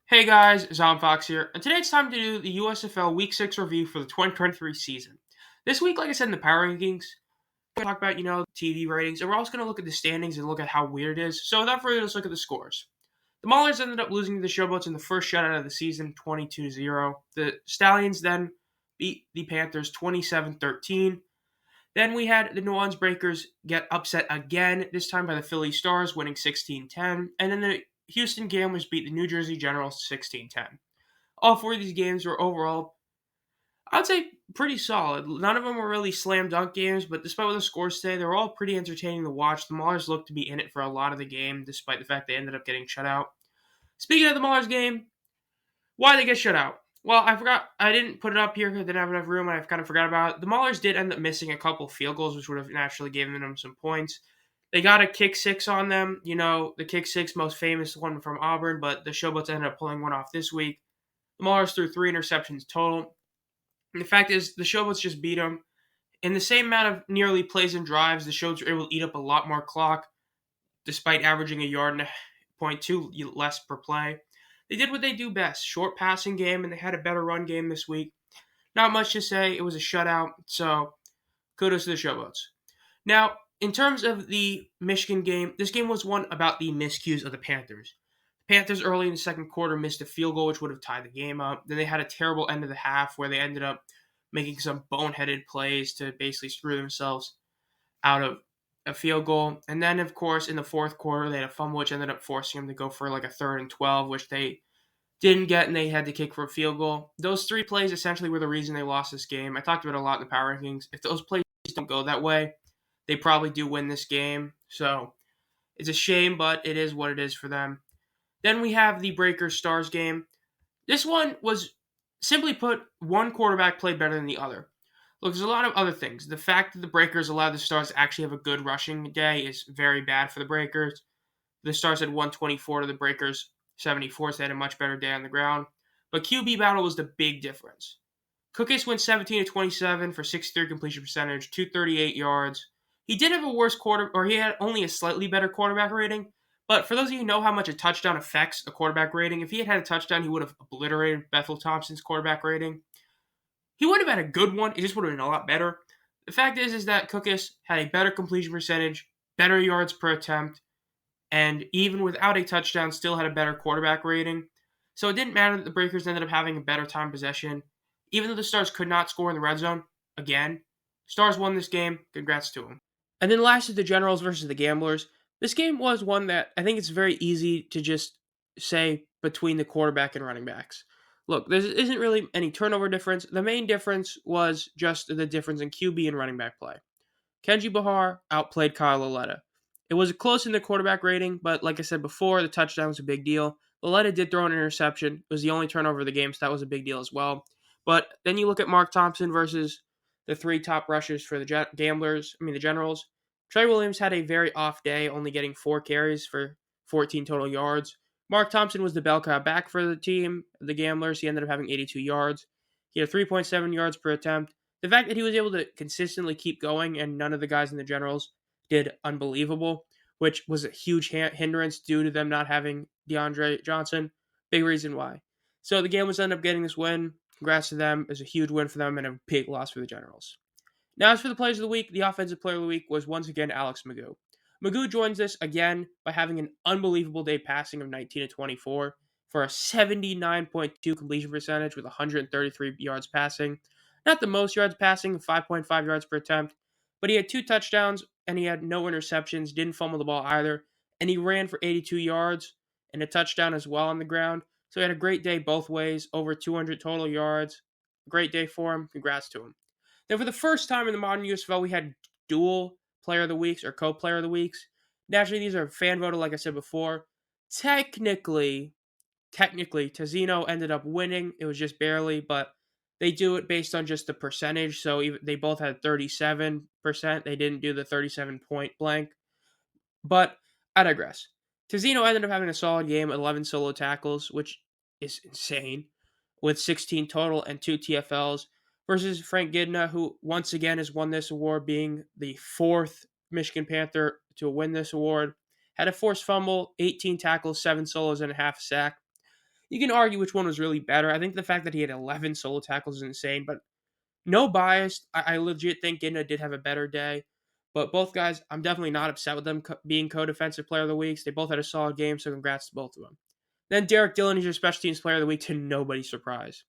Hey guys, Zom Fox here, and today it's time to do the USFL Week 6 review for the 2023 season. This week, like I said in the Power Rankings, we're going to talk about, TV ratings, and we're also going to look at the standings and look at how weird it is. So without further ado, let's look at the scores. The Maulers ended up losing to the Showboats in the first shutout of the season, 22-0. The Stallions then beat the Panthers 27-13. Then we had the New Orleans Breakers get upset again, this time by the Philly Stars, winning 16-10. And then the Houston Gamblers beat the New Jersey Generals 16-10. All four of these games were overall, I would say, pretty solid. None of them were really slam dunk games, but despite what the scores say, they were all pretty entertaining to watch. The Maulers looked to be in it for a lot of the game, despite the fact they ended up getting shut out. Speaking of the Maulers game, why they get shut out? Well, I didn't put it up here because I didn't have enough room, and I kind of forgot about it. The Maulers did end up missing a couple field goals, which would have naturally given them some points. They got a kick six on them, the kick six most famous one from Auburn, but the Showboats ended up pulling one off this week. The Maulers threw 3 interceptions total. And the fact is, the Showboats just beat them. In the same amount of nearly plays and drives, the Showboats were able to eat up a lot more clock, despite averaging a yard and a point two less per play. They did what they do best, short passing game, and they had a better run game this week. Not much to say. It was a shutout, so kudos to the Showboats. Now, in terms of the Michigan game, this game was one about the miscues of the Panthers. The Panthers early in the second quarter missed a field goal, which would have tied the game up. Then they had a terrible end of the half where they ended up making some boneheaded plays to basically screw themselves out of a field goal. And then, of course, in the fourth quarter, they had a fumble, which ended up forcing them to go for like a 3rd and 12, which they didn't get, and they had to kick for a field goal. Those 3 plays essentially were the reason they lost this game. I talked about it a lot in the power rankings. If those plays don't go that way, they probably do win this game. So it's a shame, but it is what it is for them. Then we have the Breakers Stars game. This one was, simply put, one quarterback played better than the other. Look, there's a lot of other things. The fact that the Breakers allowed the Stars to actually have a good rushing day is very bad for the Breakers. The Stars had 124 to the Breakers 74, so they had a much better day on the ground. But QB battle was the big difference. Cookus went 17 to 27 for 63 completion percentage, 238 yards. He did have a worse he had only a slightly better quarterback rating. But for those of you who know how much a touchdown affects a quarterback rating, if he had a touchdown, he would have obliterated Bethel Thompson's quarterback rating. He would have had a good one. It just would have been a lot better. The fact is that Cookus had a better completion percentage, better yards per attempt, and even without a touchdown, still had a better quarterback rating. So it didn't matter that the Breakers ended up having a better time possession. Even though the Stars could not score in the red zone, again, Stars won this game. Congrats to them. And then last is the Generals versus the Gamblers. This game was one that I think it's very easy to just say between the quarterback and running backs. Look, there isn't really any turnover difference. The main difference was just the difference in QB and running back play. Kenji Bahar outplayed Kyle Laletta. It was close in the quarterback rating, but like I said before, the touchdown was a big deal. Laletta did throw an interception. It was the only turnover of the game, so that was a big deal as well. But then you look at Mark Thompson versus the 3 top rushers for the the Generals. Trey Williams had a very off day, only getting 4 carries for 14 total yards. Mark Thompson was the bell cow back for the team, the Gamblers. He ended up having 82 yards. He had 3.7 yards per attempt. The fact that he was able to consistently keep going and none of the guys in the Generals did unbelievable, which was a huge hindrance due to them not having DeAndre Johnson. Big reason why. So the Gamblers ended up getting this win. Congrats to them. It was a huge win for them and a big loss for the Generals. Now, as for the players of the week, the offensive player of the week was once again Alex Magoo. Magoo joins us again by having an unbelievable day passing of 19 to 24 for a 79.2 completion percentage with 133 yards passing. Not the most yards passing, 5.5 yards per attempt, but he had 2 touchdowns and he had no interceptions, didn't fumble the ball either, and he ran for 82 yards and a touchdown as well on the ground. So he had a great day both ways, over 200 total yards. Great day for him. Congrats to him. Then for the first time in the modern USFL, we had dual player of the weeks or co-player of the weeks. Naturally, these are fan voted, like I said before. Technically, Tazino ended up winning. It was just barely, but they do it based on just the percentage. So they both had 37%. They didn't do the 37-point blank. But I digress. Tazino ended up having a solid game, 11 solo tackles, which is insane, with 16 total and 2 TFLs, versus Frank Gidna, who once again has won this award, being the 4th Michigan Panther to win this award. Had a forced fumble, 18 tackles, 7 solos, and a half sack. You can argue which one was really better. I think the fact that he had 11 solo tackles is insane, but no bias. I legit think Gidna did have a better day. But both guys, I'm definitely not upset with them being co-defensive player of the weeks. They both had a solid game, so congrats to both of them. Then Derek Dillon is your special teams player of the week to nobody's surprise.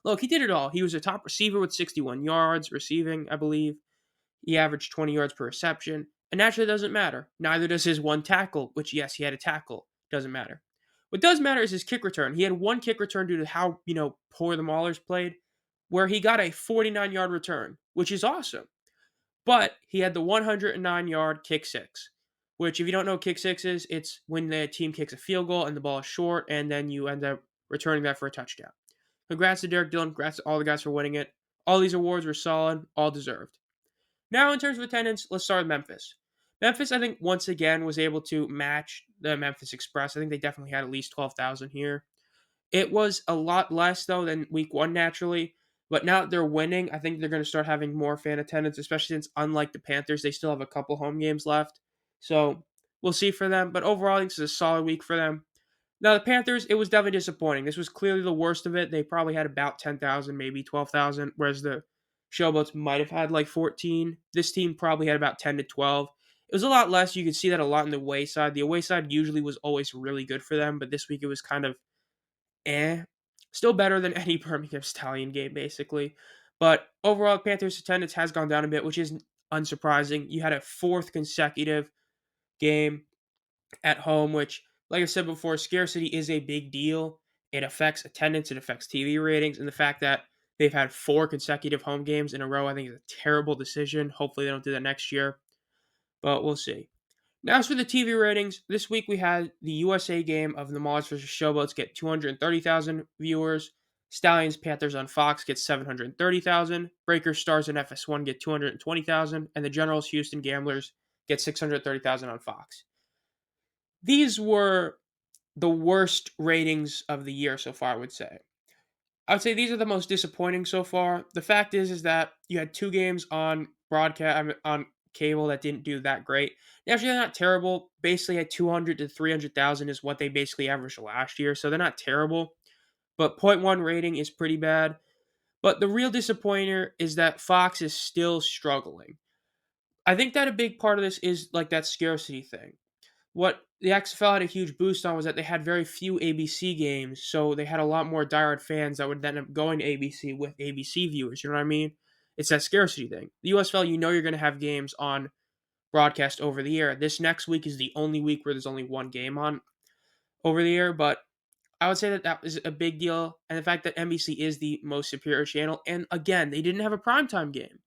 Look, he did it all. He was a top receiver with 61 yards receiving, I believe. He averaged 20 yards per reception. And naturally, it doesn't matter. Neither does his one tackle, which, yes, he had a tackle. Doesn't matter. What does matter is his kick return. He had one kick return due to how, poor the Maulers played, where he got a 49-yard return, which is awesome. But he had the 109-yard kick six, which, if you don't know what kick six is, it's when the team kicks a field goal and the ball is short, and then you end up returning that for a touchdown. Congrats to Derek Dillon. Congrats to all the guys for winning it. All these awards were solid, all deserved. Now, in terms of attendance, let's start with Memphis. Memphis, I think, once again was able to match the Memphis Express. I think they definitely had at least 12,000 here. It was a lot less, though, than week one, naturally. But now that they're winning, I think they're going to start having more fan attendance, especially since, unlike the Panthers, they still have a couple home games left. So we'll see for them. But overall, I think this is a solid week for them. Now, the Panthers, it was definitely disappointing. This was clearly the worst of it. They probably had about 10,000, maybe 12,000, whereas the Showboats might have had like 14. This team probably had about 10 to 12. It was a lot less. You could see that a lot in the away side. The away side usually was always really good for them, but this week it was kind of Still better than any Birmingham Stallion game, basically. But overall, Panthers' attendance has gone down a bit, which is unsurprising. You had a fourth consecutive game at home, which, like I said before, scarcity is a big deal. It affects attendance, it affects TV ratings, and the fact that they've had four consecutive home games in a row, I think, is a terrible decision. Hopefully, they don't do that next year, but we'll see. Now, as for the TV ratings, this week we had the USA game of the Maulers versus Showboats get 230,000 viewers. Stallions Panthers on Fox get 730,000. Breakers Stars and FS1 get 220,000. And the Generals Houston Gamblers get 630,000 on Fox. These were the worst ratings of the year so far, I would say. I would say these are the most disappointing so far. The fact is that you had two games on broadcast on cable that didn't do that great. Actually, they're not terrible. Basically, at 200 to 300,000 is what they basically averaged last year, so they're not terrible. But 0.1 rating is pretty bad. But the real disappointer is that Fox is still struggling. I think that a big part of this is like that scarcity thing. What the XFL had a huge boost on was that they had very few ABC games, so they had a lot more diehard fans that would then end up going to ABC with ABC viewers. You know what I mean? It's that scarcity thing. The USFL, you're going to have games on broadcast over the air. This next week is the only week where there's only one game on over the air, but I would say that is a big deal. And the fact that NBC is the most superior channel, and again, they didn't have a primetime game.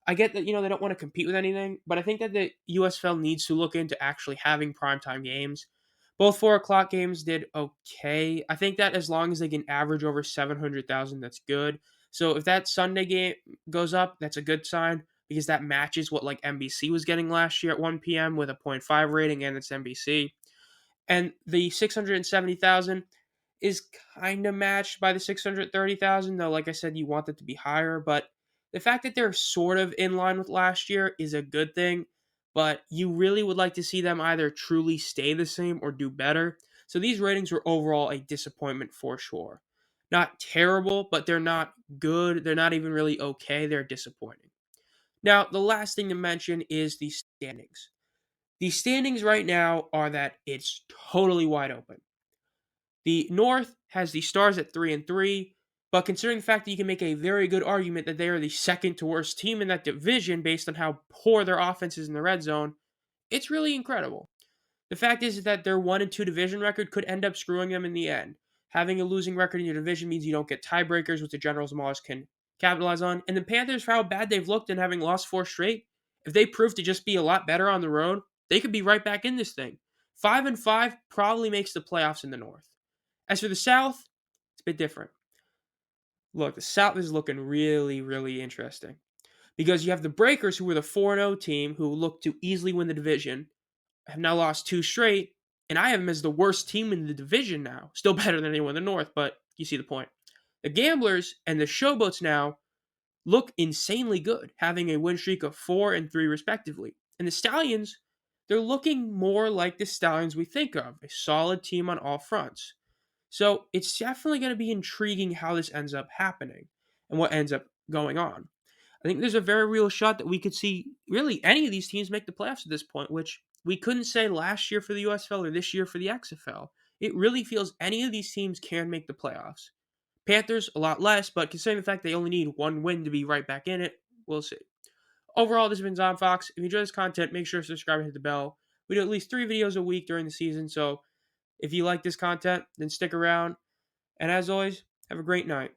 I get that, they don't want to compete with anything, but I think that the USFL needs to look into actually having primetime games. Both 4 o'clock games did okay. I think that as long as they can average over 700,000, that's good. So if that Sunday game goes up, that's a good sign because that matches what like NBC was getting last year at 1 p.m. with a 0.5 rating, and it's NBC. And the 670,000 is kind of matched by the 630,000, though, like I said, you want it to be higher, but the fact that they're sort of in line with last year is a good thing, but you really would like to see them either truly stay the same or do better. So these ratings were overall a disappointment for sure. Not terrible, but they're not good. They're not even really okay. They're disappointing. Now, the last thing to mention is the standings. The standings right now are that it's totally wide open. The North has the Stars at 3-3, but considering the fact that you can make a very good argument that they are the second to worst team in that division based on how poor their offense is in the red zone, it's really incredible. The fact is that their 1-2 division record could end up screwing them in the end. Having a losing record in your division means you don't get tiebreakers, which the Generals and Maulers can capitalize on. And the Panthers, for how bad they've looked and having lost 4 straight, if they prove to just be a lot better on the road, they could be right back in this thing. 5-5 probably makes the playoffs in the North. As for the South, it's a bit different. Look, the South is looking really, really interesting. Because you have the Breakers, who were the 4-0 team, who look to easily win the division, have now lost 2 straight, and I have them as the worst team in the division now. Still better than anyone in the North, but you see the point. The Gamblers and the Showboats now look insanely good, having a win streak of 4 and 3 respectively. And the Stallions, they're looking more like the Stallions we think of, a solid team on all fronts. So it's definitely going to be intriguing how this ends up happening and what ends up going on. I think there's a very real shot that we could see really any of these teams make the playoffs at this point, which we couldn't say last year for the USFL or this year for the XFL. It really feels any of these teams can make the playoffs. Panthers, a lot less, but considering the fact they only need one win to be right back in it, we'll see. Overall, this has been Zom Fox. If you enjoy this content, make sure to subscribe and hit the bell. We do at least 3 videos a week during the season, so if you like this content, then stick around. And as always, have a great night.